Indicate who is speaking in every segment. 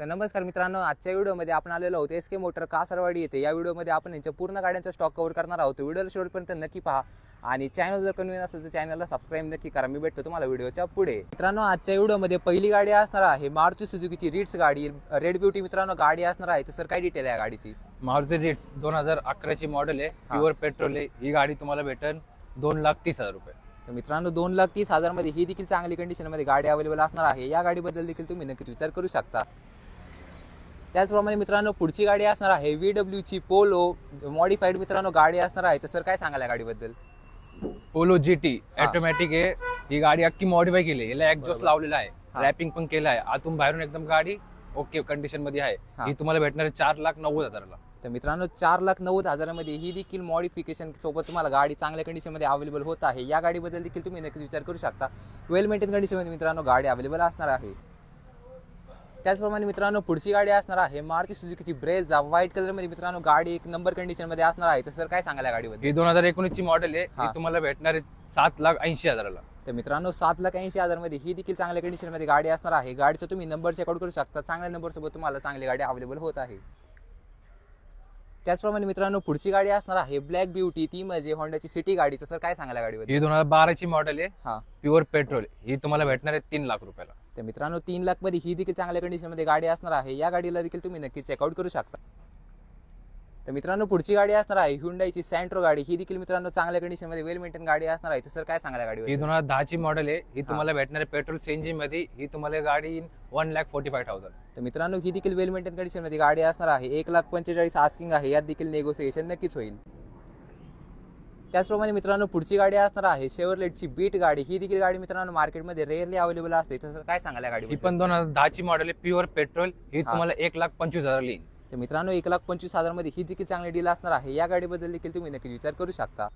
Speaker 1: तर नमस्कार मित्रांनो, आजच्या व्हिडिओमध्ये आपण आलेलो आहोत एसके मोटर कासरवाडी येथे। या व्हिडिओमध्ये आपण यांच्या पूर्ण गाड्यांचा स्टॉक कव्हर करणार आहोत। व्हिडिओला शेवटपर्यंत नक्की पहा आणि चॅनल जर नवीन असेल तर चॅनलला सबस्क्राइब नक्की करा। मी भेटतो तुम्हाला व्हिडिओच्या पुढे। मित्रांनो, आजच्या व्हिडिओमध्ये पहिली गाडी असणार आहे मारुती सुझुकीची रिट्स गाडी, रेड ब्युटी मित्रांनो गाडी असणार आहे। तर सर काय डिटेल आहे गाडीची?
Speaker 2: मारुती रिट्स 2011 ची मॉडेल आहे, प्युअर पेट्रोल आहे। ही गाडी तुम्हाला भेटेल 2,30,000 रुपये।
Speaker 1: तर मित्रांनो 2,30,000 मध्ये ही देखील चांगली कंडिशन मध्ये गाडी अवेलेबल असणार आहे। या गाडीबद्दल देखील तुम्ही नक्कीच विचार करू शकता। त्याचप्रमाणे मित्रांनो पुढची गाडी असणार आहे VW ची पोलो मॉडिफाईड मित्रांनो गाडी असणार आहे। तर सर काय सांगाल या गाडीबद्दल?
Speaker 2: पोलो GT ऑटोमॅटिक आहे। ही गाडी अख्खी मॉडिफाय केली आहे, याला एक्झॉस्ट लावलेला आहे, रॅपिंग पण केलं आहे, आतून बाहेरून एकदम गाडी ओके कंडिशन मध्ये आहे। ही तुम्हाला भेटणार आहे 4,90,000 ला।
Speaker 1: तर मित्रांनो 4,90,000 मध्ये ही देखील मॉडिफिकेशन सोबत तुम्हाला गाडी चांगल्या कंडिशन मध्ये अवेलेबल होत आहे। या गाडीबद्दल देखील तुम्ही नक्कीच विचार करू शकता। वेल मेंटेन कंडिशन मध्ये मित्रांनो गाडी अवेलेबल असणार आहे। त्याचप्रमाणे मित्रांनो पुढची गाडी असणार आहे मारुती सुझुकीची ब्रेझा व्हाईट कलर मध्ये मित्रांनो गाडी एक नंबर कंडिशन मध्ये असणार आहे। तर सर काय सांगाल या गाडीबद्दल?
Speaker 2: ही 2019 ची मॉडेल आहे, ही तुम्हाला भेटणार आहे 7,80,000 ला।
Speaker 1: तर मित्रांनो 7,80,000 मध्ये ही देखील चांगल्या कंडिशन मध्ये गाडी असणार आहे। गाडीचा तुम्ही नंबर चेकआउट करू शकता, चांगल्या नंबर सोबत तुम्हाला चांगली गाडी अवेलेबल होत आहे। त्याचप्रमाणे मित्रांनो पुढची गाडी असणार आहे ब्लॅक ब्युटी, ती म्हणजे होंडाची सिटी गाडी। तर सर काय सांगाल या गाडीबद्दल?
Speaker 2: ही 2012 ची मॉडेल आहे, प्युअर पेट्रोल। ही तुम्हाला भेटणार आहे 3,00,000 रुपयाला।
Speaker 1: तर मित्रांनो 3,00,000 मध्ये ही देखील चांगल्या कंडिशन मध्ये गाडी असणार आहे। या गाडीला देखील तुम्ही नक्की चेकआउट करू शकता। तर मित्रांनो पुढची गाडी असणार आहे हुंडाईची सँट्रो गाडी। ही देखील मित्रांनो चांगल्या कंडिशन मध्ये वेल मेंटेन गाडी असणार आहे। तर सर काय सांगाल गाडी?
Speaker 2: ही 2010 ची मॉडेल आहे, ही तुम्हाला भेटणार आहे पेट्रोल सीएनजी मध्ये। ही तुम्हाला गाडी 1,45,000।
Speaker 1: तर मित्रांनो ही देखील वेल मेंटेन कंडिशन मध्ये गाडी असणार आहे। 1,45,000 आस्किंग आहे, यात देखील नेगोसिएशन नक्कीच होईल। त्याचप्रमाणे मित्रांनो पुढची गाडी असणार आहे शेव्हरलेटची बीट गाडी। ही देखील गाडी मित्रांनो मार्केटमध्ये रेअरली अवेलेबल असते। तर काय सांगाल या गाडी?
Speaker 2: ही पण 2010 ची मॉडेल आहे, प्युअर पेट्रोल। ही तुम्हाला 1,25,000 ला येईल।
Speaker 1: तर मित्रांनो 1,25,000 मध्ये ही देखील चांगली डील असणार आहे। या गाडीबद्दल देखील तुम्ही नक्की विचार करू शकता।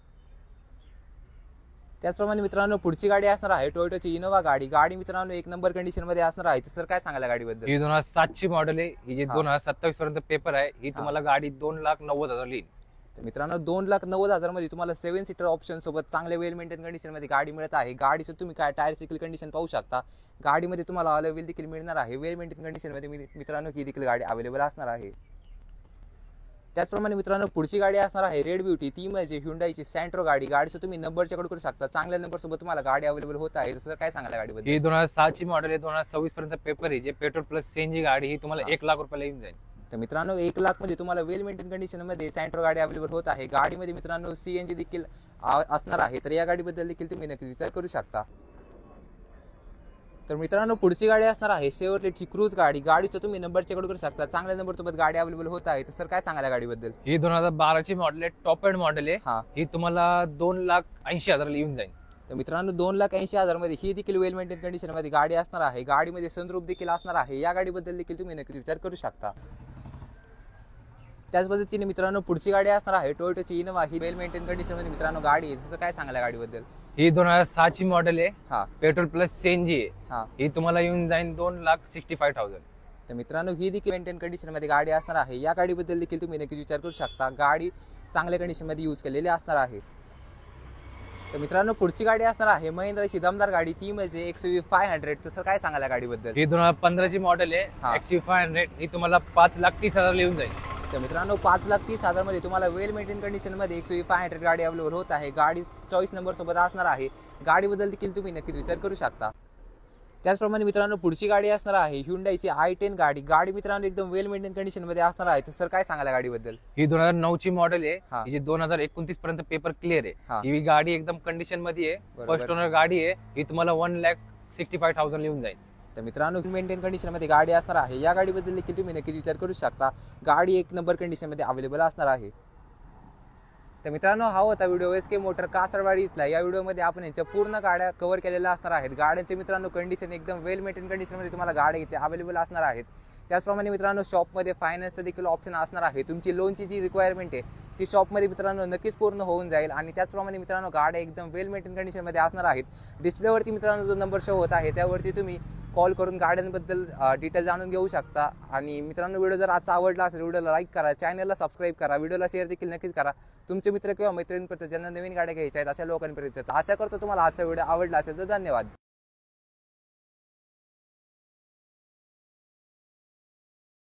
Speaker 1: त्याचप्रमाणे मित्रांनो पुढची गाडी असणार आहे टोयोटाची इनोवा गाडी। गाडी मित्रांनो एक नंबर कंडिशन मध्ये असणार आहे। तर सर काय सांगाल गाडीबद्दल?
Speaker 2: ही 2007 ची मॉडेल आहे, ही 2027 पर्यंत पेपर आहे। ही तुम्हाला गाडी 2,90,000 येईल।
Speaker 1: तर मित्रांनो 2,90,000 मध्ये तुम्हाला 7 सीटर ऑप्शन सोबत चांगले वेल मेंटेन कंडिशन मध्ये गाडी मिळत आहे। गाडीचं तुम्ही काय टायर सायकल कंडिशन पाहू शकता। गाडीमध्ये तुम्हाला अलॉय व्हील देखील मिळणार आहे। वेल मेंटेन कंडिशन मध्ये मित्रांनो ही देखील गाडी अवेलेबल असणार आहे। त्याचप्रमाणे मित्रांनो पुढची गाडी असणार आहे रेड ब्युटी, ती म्हणजे हुंडाईची सँट्रो गाडी। गाडीचं तुम्ही नंबर चेकआउट करू शकता, चांगल्या नंबर सोबत तुम्हाला गाडी अवेलेबल होत आहे। तर काय सांगाल गाडीबद्दल?
Speaker 2: ही 2006 ची मॉडेल आहे, 2026 पर्यंत पेपर आहे। जे पेट्रोल प्लस सीएनजी गाडी, ही तुम्हाला 1,00,000 रुपयाला येऊन जाईल।
Speaker 1: तर मित्रांनो 1,00,000 मध्ये तुम्हाला वेल मेंटेन कंडिशन मध्ये सँट्रो गाडी अवेलेबल होत आहे। गाडीमध्ये मित्रांनो सीएनजी देखील असणार आहे। तर या गाडीबद्दल देखील तुम्ही नक्की विचार करू शकता। तर मित्रांनो पुढची गाडी असणार आहे शेव्हरलेटची क्रूज गाडी। गाडीचा तुम्ही नंबर चेकआउट करू शकता, चांगल्या नंबर सोबत गाडी अवेलेबल होत आहे। तर सर काय सांगाल गाडीबद्दल?
Speaker 2: ही 2012 ची मॉडेल आहे, टॉप एंड मॉडेल आहे। ही तुम्हाला 2,80,000 ला येऊन जाईल।
Speaker 1: तर मित्रांनो 2,80,000 मध्ये ही देखील वेल मेंटेन कंडिशन मध्ये गाडी असणार आहे। गाडीमध्ये सनरूफ देखील असणार आहे। या गाडीबद्दल देखील तुम्ही नक्की विचार करू शकता। त्याच पद्धतीने मित्रांनो पुढची गाडी असणार आहे टोयोटाची इनोवा। ही वेल मेंटेन कंडिशन मध्ये मित्रांनो गाडी आहे। जसं काय सांगाल गाडीबद्दल?
Speaker 2: ही 2006 ची मॉडेल आहे, पेट्रोल प्लस सीएनजी आहे। ही तुम्हाला येऊन जाईल 2,65,000।
Speaker 1: तर मित्रांनो ही देखील मेंटेन कंडिशन मध्ये गाडी असणार आहे। या गाडीबद्दल देखील तुम्ही नक्की विचार करू शकता। गाडी चांगल्या कंडिशन मध्ये यूज केलेली असणार आहे। तर मित्रांनो पुढची गाडी असणार आहे महिंद्राची दमदार गाडी, ती म्हणजे XUV500। तर काय सांगाल या गाडीबद्दल?
Speaker 2: ही 2015 ची मॉडेल आहे, XUV500। ही तुम्हाला 5,30,000 ला येऊन जाईल।
Speaker 1: तर मित्रांनो 5,30,000 मध्ये तुम्हाला वेल मेंटेन कंडिशन मध्ये XUV500 गाडी अवेलेबल होत आहे। गाडी 24 नंबर सोबत असणार आहे। गाडीबद्दल देखील तुम्ही नक्कीच विचार करू शकता। त्याचप्रमाणे मित्रांनो पुढची गाडी असणार आहे हुंडाईची i10 गाडी। गाडी मित्रांनो एकदम वेल मेंटेन कंडिशन मध्ये असणार आहे। तर सर काय सांगाल गाडीबद्दल?
Speaker 2: ही 2009 ची मॉडेल आहे, ही 2029 पर्यंत पेपर क्लिअर आहे। ही गाडी एकदम कंडिशन मध्ये आहे, फर्स्ट ओनर गाडी आहे। ही तुम्हाला 1,65,000 येऊन जाईल।
Speaker 1: तर मित्रांनो मेंटेन कंडिशन मध्ये गाडी असणार आहे। या गाडीबद्दल देखील तुम्ही नक्कीच विचार करू शकता। गाडी एक नंबर कंडिशन मध्ये अवेलेबल असणार आहे। तर मित्रांनो हा होता व्हिडिओ एसके मोटर कासरवाडी इथला। या व्हिडिओमध्ये आपण यांच्या पूर्ण गाड्या कव्हर केलेल्या असणार आहेत। गाड्यांचे मित्रांनो कंडिशन एकदम वेल मेंटेन कंडिशन मध्ये तुम्हाला गाड्या इथे अवेलेबल असणार आहेत। त्याचप्रमाणे मित्रांनो शॉपमध्ये फायनान्सचं देखील ऑप्शन असणार आहे। तुमची लोनची जी रिक्वायरमेंट आहे ती शॉपमध्ये मित्रांनो नक्कीच पूर्ण होऊन जाईल। आणि त्याचप्रमाणे मित्रांनो गाड्या एकदम वेल मेंटेन कंडिशन मध्ये असणार आहेत। डिस्प्लेवरती मित्रांनो जो नंबर शो होत आहे त्यावरती तुम्ही कॉल करून गाड्यांबद्दल डिटेल जाणून घेऊ शकता। आणि मित्रांनो व्हिडिओ जर आजचा आवडला असेल व्हिडिओला लाईक करा, चॅनलला सबस्क्राईब करा, व्हिडिओला शेअर देखील नक्कीच करा। तुमचे मित्र किंवा मैत्रिणींपर्यंत ज्यांना नवीन गाड्या घ्यायच्या आहेत अशा लोकांपर्यंत। आशा करतो तुम्हाला आजचा व्हिडिओ आवडला असेल तर धन्यवाद।